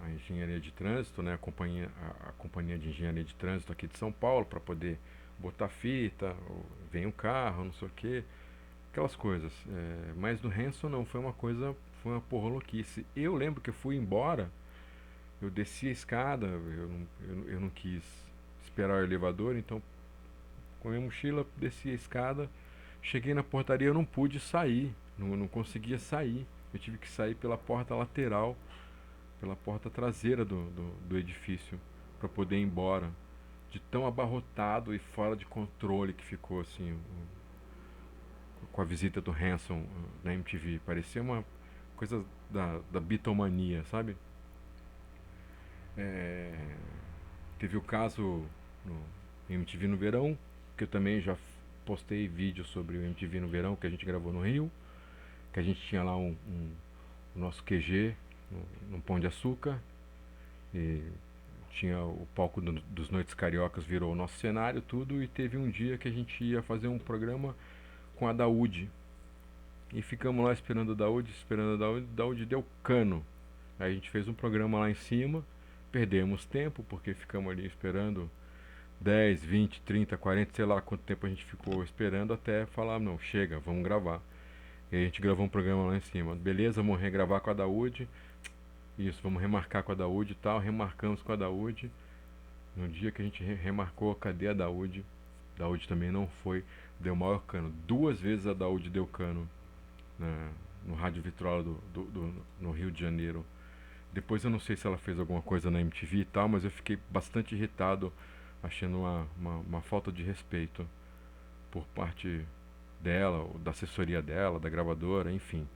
a engenharia de trânsito, né, a companhia de engenharia de trânsito aqui de São Paulo, para poder botar fita, vem um carro, não sei o que, aquelas coisas. Mas do Hanson não, foi uma porra louquice. Eu lembro que eu fui embora, eu desci a escada, eu não quis esperar o elevador, então com a minha mochila desci a escada, cheguei na portaria, eu não pude sair, não conseguia sair. Eu tive que sair pela porta lateral, pela porta traseira do edifício, para poder ir embora. De tão abarrotado e fora de controle que ficou assim, com a visita do Hanson na MTV. Parecia uma coisa da Beatlemania, sabe? Teve o caso no MTV no verão, que eu também já postei vídeo sobre o MTV no verão que a gente gravou no Rio, que a gente tinha lá o nosso QG no Pão de Açúcar, e tinha o palco dos Noites Cariocas, virou o nosso cenário, tudo, e teve um dia que a gente ia fazer um programa com a Daúde, e ficamos lá esperando a Daúde, Daúde deu cano. Aí a gente fez um programa lá em cima, perdemos tempo, porque ficamos ali esperando 10, 20, 30, 40, sei lá quanto tempo a gente ficou esperando até falar, não, chega, vamos gravar. E a gente gravou um programa lá em cima. Beleza, vamos regravar com a Daúde. Isso, vamos remarcar com a Daúde e tal. Remarcamos com a Daúde. No dia que a gente remarcou, cadê a Daúde? Daúde também não foi, deu maior cano. 2 vezes a Daúde deu cano no Rádio Vitrola no Rio de Janeiro. Depois eu não sei se ela fez alguma coisa na MTV e tal, mas eu fiquei bastante irritado, achando uma falta de respeito por parte dela, ou da assessoria dela, da gravadora, enfim.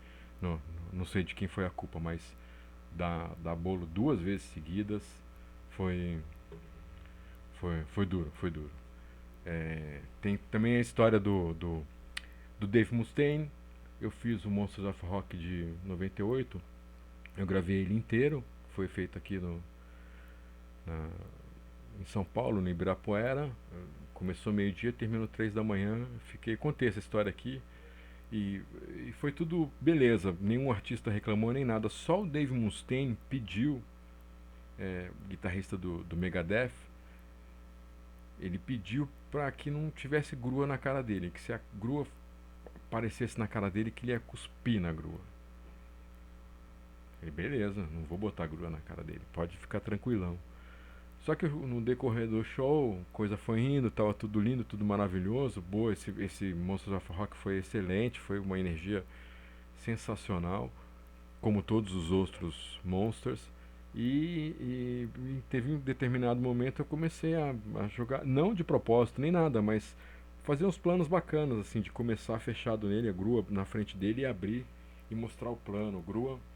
Não, não sei de quem foi a culpa, mas dar bolo 2 vezes seguidas foi, foi duro, foi duro. Tem também a história do Dave Mustaine. Eu fiz o Monsters of Rock de 98. Eu gravei ele inteiro. Foi feito aqui na, em São Paulo, no Ibirapuera. Começou meio-dia, terminou 3 da manhã. Contei essa história aqui. E foi tudo beleza. Nenhum artista reclamou nem nada. Só o Dave Mustaine pediu, guitarrista do Megadeth, ele pediu para que não tivesse grua na cara dele. Que se a grua aparecesse na cara dele, que ele ia cuspir na grua. Ele, beleza, não vou botar grua na cara dele. Pode ficar tranquilão. Só que no decorrer do show, coisa foi indo, tava tudo lindo, tudo maravilhoso. Boa, esse Monsters of Rock foi excelente, foi uma energia sensacional, como todos os outros Monsters. E teve um determinado momento eu comecei a jogar, não de propósito nem nada, mas fazer uns planos bacanas, assim, de começar fechado nele, a grua na frente dele e abrir e mostrar o plano.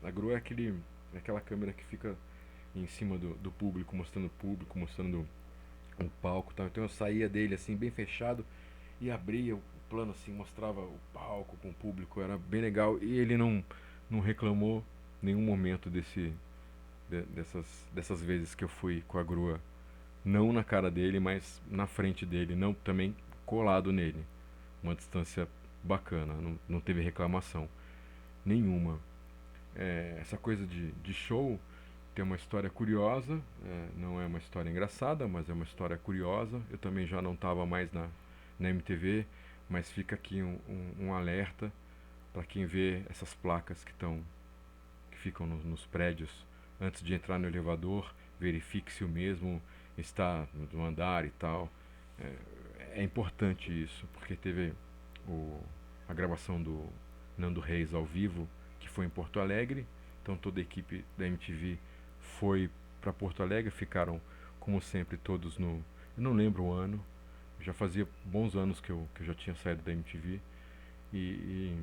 A grua é aquela câmera que fica em cima do público, mostrando o público, mostrando um palco, tá? Então eu saía dele assim bem fechado e abria o plano assim, mostrava o palco com o público, era bem legal. E ele não reclamou nenhum momento dessas vezes que eu fui com a grua, não na cara dele, mas na frente dele, não também colado nele, uma distância bacana, não teve reclamação nenhuma. Essa coisa de show tem uma história curiosa, não é uma história engraçada, mas é uma história curiosa. Eu também já não estava mais na MTV, mas fica aqui um alerta para quem vê essas placas que ficam nos prédios. Antes de entrar no elevador, verifique se o mesmo está no andar e tal. É importante isso, porque teve a gravação do Nando Reis ao vivo, que foi em Porto Alegre. Então toda a equipe da MTV foi para Porto Alegre, ficaram como sempre todos no... Eu não lembro o ano, já fazia bons anos que eu já tinha saído da MTV. E,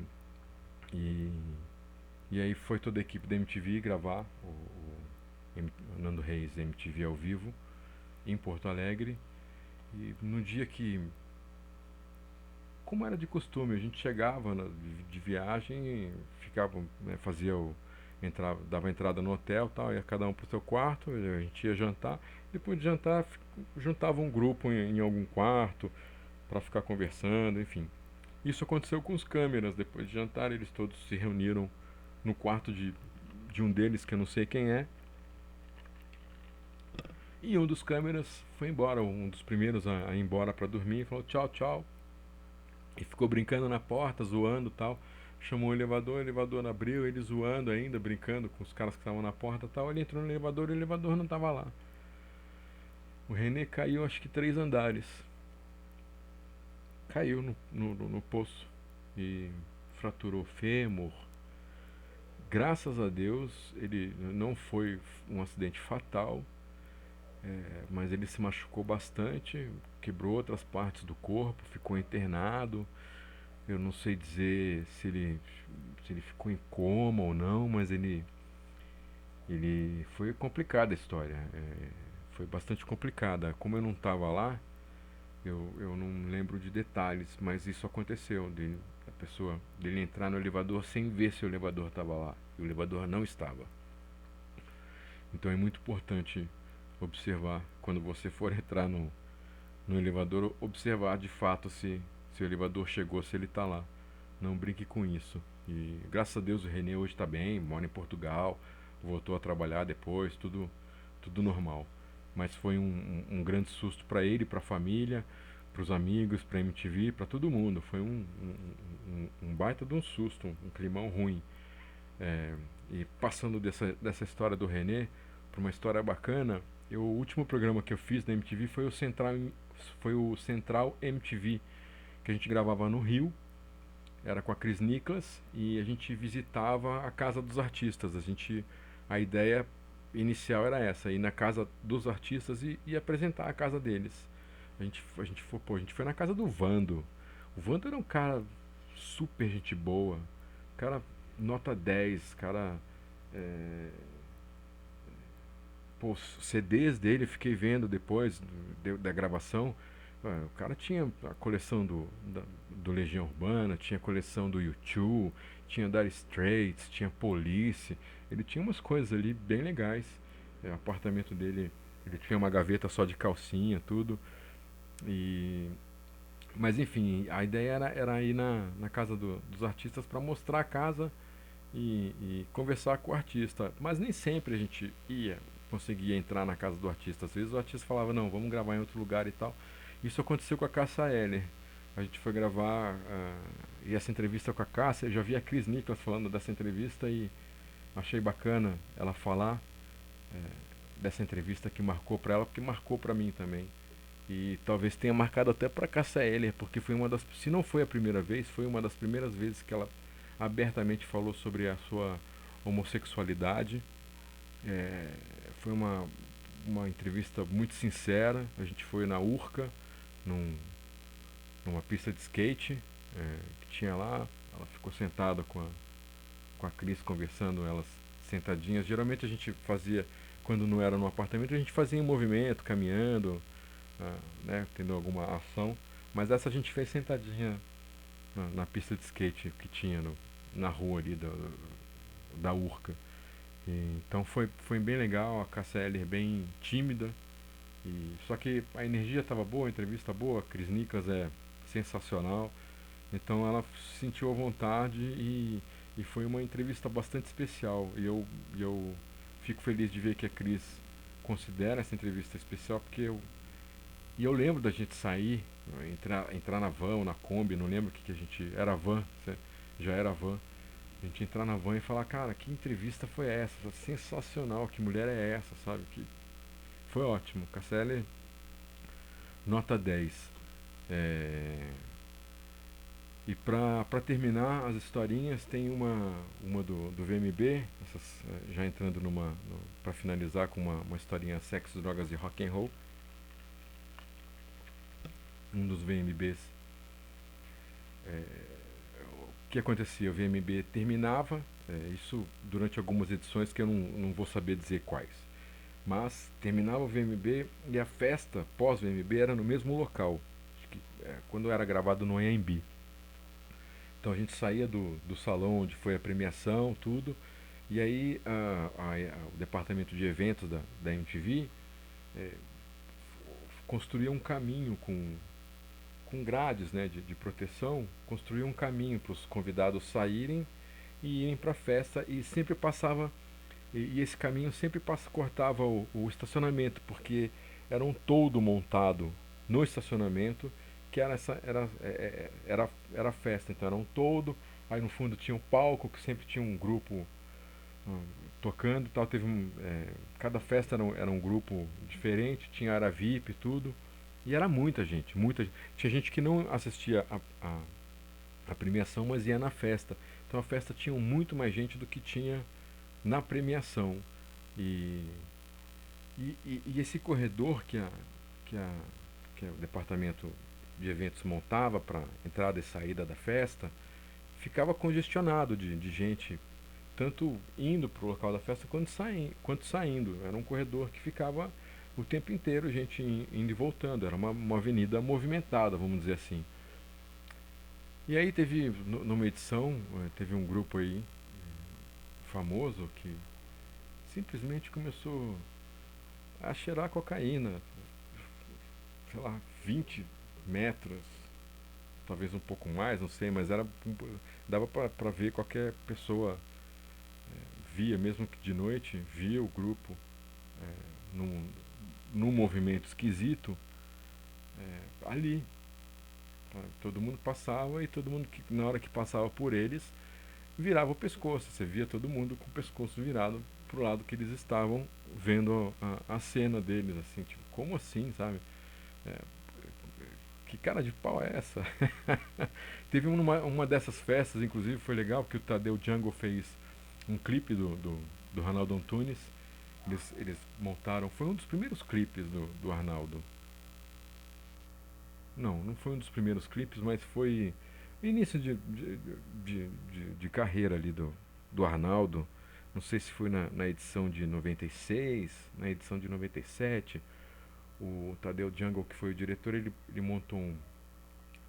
e aí foi toda a equipe da MTV gravar o Nando Reis MTV ao vivo em Porto Alegre. E no dia que, como era de costume, a gente chegava de viagem, ficava, né, dava entrada no hotel, tal, ia cada um pro seu quarto, a gente ia jantar. Depois de jantar, juntava um grupo em algum quarto para ficar conversando, enfim. Isso aconteceu com os câmeras. Depois de jantar, eles todos se reuniram no quarto de um deles, que eu não sei quem é. E um dos câmeras foi embora, um dos primeiros a ir embora para dormir, falou tchau, tchau. E ficou brincando na porta, zoando e tal. Chamou o elevador abriu, ele zoando ainda, brincando com os caras que estavam na porta e tal. Ele entrou no elevador e o elevador não estava lá. O René caiu acho que 3 andares. Caiu no poço e fraturou fêmur. Graças a Deus ele não foi um acidente fatal, mas ele se machucou bastante, quebrou outras partes do corpo, ficou internado. Eu não sei dizer se ele ficou em coma ou não, mas ele foi complicada a história. Foi bastante complicada. Como eu não estava lá, eu não lembro de detalhes, mas isso aconteceu, dele entrar no elevador sem ver se o elevador estava lá. E o elevador não estava. Então é muito importante observar, quando você for entrar no elevador, observar de fato se o elevador chegou, se ele está lá. Não brinque com isso. E graças a Deus o René hoje está bem, mora em Portugal, voltou a trabalhar depois, tudo normal. Mas foi um grande susto para ele, para a família, para os amigos, para a MTV, para todo mundo. Foi um baita de um susto, um climão ruim. E passando dessa história do René para uma história bacana, o último programa que eu fiz na MTV foi o Central MTV, que a gente gravava no Rio. Era com a Cris Nicholas e a gente visitava a casa dos artistas. A ideia inicial era essa, ir na casa dos artistas e apresentar a casa deles. A gente foi na casa do Vando. O Vando era um cara super gente boa. Cara, nota 10, cara. é, Pô, os CDs dele, eu fiquei vendo depois da gravação. O cara tinha a coleção do Legião Urbana, tinha a coleção do U2, tinha Dire Straits, tinha Police. Ele tinha umas coisas ali bem legais. O apartamento dele, ele tinha uma gaveta só de calcinha, tudo. E mas enfim, a ideia era ir na casa dos artistas para mostrar a casa e conversar com o artista. Mas nem sempre a gente conseguia entrar na casa do artista. Às vezes o artista falava, não, vamos gravar em outro lugar e tal. Isso aconteceu com a Cássia Eller. A gente foi gravar e essa entrevista com a Cássia, eu já vi a Cris Nicholas falando dessa entrevista e achei bacana ela falar dessa entrevista que marcou pra ela, porque marcou pra mim também. E talvez tenha marcado até pra Cássia Eller, porque foi uma das, se não foi a primeira vez, foi uma das primeiras vezes que ela abertamente falou sobre a sua homossexualidade. É, foi uma entrevista muito sincera. A gente foi na Urca, num, numa pista de skate que tinha lá. Ela ficou sentada com a Cris conversando, elas sentadinhas. Geralmente a gente fazia, quando não era no apartamento, a gente fazia em movimento, caminhando, né, tendo alguma ação. Mas essa a gente fez sentadinha na pista de skate que tinha na rua ali da Urca. Então foi bem legal, a Cássia Eller bem tímida, só que a energia estava boa, a entrevista boa, a Cris Nicholas é sensacional, então ela sentiu a vontade e foi uma entrevista bastante especial. E eu fico feliz de ver que a Cris considera essa entrevista especial, e eu lembro da gente sair, entrar na van ou na Kombi, não lembro o que a gente. Era van, já era van. A gente entrar na van e falar, cara, que entrevista foi essa? Sensacional, que mulher é essa, sabe? Que foi ótimo. Casselli, nota 10. É... E pra terminar as historinhas, tem uma do VMB, já entrando pra finalizar com uma historinha sexo, drogas e rock and roll. Um dos VMBs. O que acontecia? O VMB terminava, isso durante algumas edições que eu não vou saber dizer quais. Mas terminava o VMB e a festa pós-VMB era no mesmo local, quando era gravado no AMB. Então a gente saía do salão onde foi a premiação, tudo, e aí o departamento de eventos da MTV construía um caminho com grades, né, de proteção, construía um caminho para os convidados saírem e irem para a festa, e sempre passava, e esse caminho sempre cortava o estacionamento, porque era um toldo montado no estacionamento, que era a festa. Então era um toldo, aí no fundo tinha um palco, que sempre tinha um grupo tocando, tal. Cada festa era um grupo diferente, tinha área VIP e tudo. E era muita gente, muita gente. Tinha gente que não assistia a premiação, mas ia na festa. Então a festa tinha muito mais gente do que tinha na premiação. E, e esse corredor que o departamento de eventos montava para entrada e saída da festa, ficava congestionado de gente, tanto indo para o local da festa quanto saindo. Era um corredor que ficava o tempo inteiro gente indo e voltando. Era uma avenida movimentada, vamos dizer assim. E aí teve, numa edição, teve um grupo aí famoso que simplesmente começou a cheirar cocaína, sei lá, 20 metros, talvez um pouco mais, não sei, mas dava para ver, qualquer pessoa via, mesmo que de noite, via o grupo num movimento esquisito ali. Tá? Todo mundo passava, e todo mundo que na hora que passava por eles virava o pescoço. Você via todo mundo com o pescoço virado pro lado que eles estavam vendo a cena deles, assim, tipo, como assim, sabe? É, que cara de pau é essa? Teve uma dessas festas, inclusive, foi legal, porque o Tadeu Jungle fez um clipe do Arnaldo Antunes. Eles montaram, foi um dos primeiros clipes do Arnaldo. Não foi um dos primeiros clipes, mas foi início de carreira ali do Arnaldo. Não sei se foi na edição de 96, na edição de 97. O Tadeu Jungle, que foi o diretor, ele montou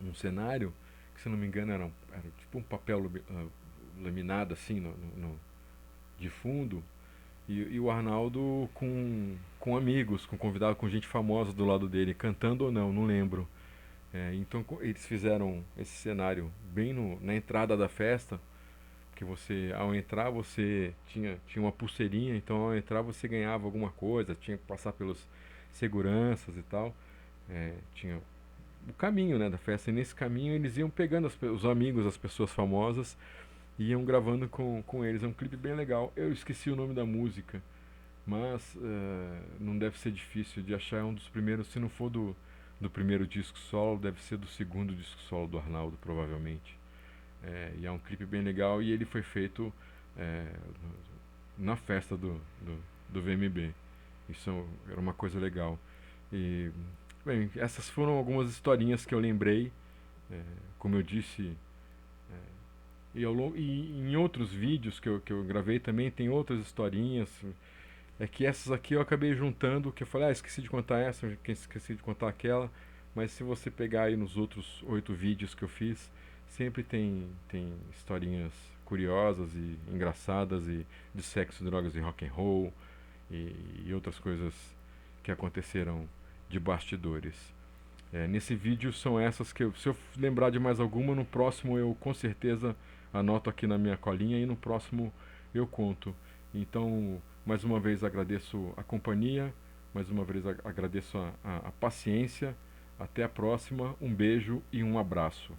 um cenário que, se não me engano, era tipo um papel laminado assim de fundo. E o Arnaldo com amigos, com convidados, com gente famosa do lado dele, cantando ou não lembro. Então eles fizeram esse cenário bem na entrada da festa, que você, ao entrar, você tinha uma pulseirinha, então ao entrar você ganhava alguma coisa, tinha que passar pelos seguranças e tal. Tinha o caminho, né, da festa, e nesse caminho eles iam pegando os amigos, as pessoas famosas, e iam gravando com eles. É um clipe bem legal. Eu esqueci o nome da música, mas não deve ser difícil de achar. É um dos primeiros, se não for do primeiro disco solo, deve ser do segundo disco solo do Arnaldo, provavelmente. E é um clipe bem legal, e ele foi feito é, na festa do VMB. Isso era uma coisa legal. E, bem, essas foram algumas historinhas que eu lembrei. Como eu disse, e em outros vídeos que eu gravei também tem outras historinhas. É que essas aqui eu acabei juntando, que eu falei, esqueci de contar essa, esqueci de contar aquela. Mas se você pegar aí nos outros 8 vídeos que eu fiz, sempre tem historinhas curiosas e engraçadas, e de sexo, drogas e rock and roll, e outras coisas que aconteceram de bastidores. Nesse vídeo são essas que se eu lembrar de mais alguma, no próximo eu com certeza anoto aqui na minha colinha, e no próximo eu conto. Então, mais uma vez agradeço a companhia, mais uma vez agradeço a paciência. Até a próxima, um beijo e um abraço.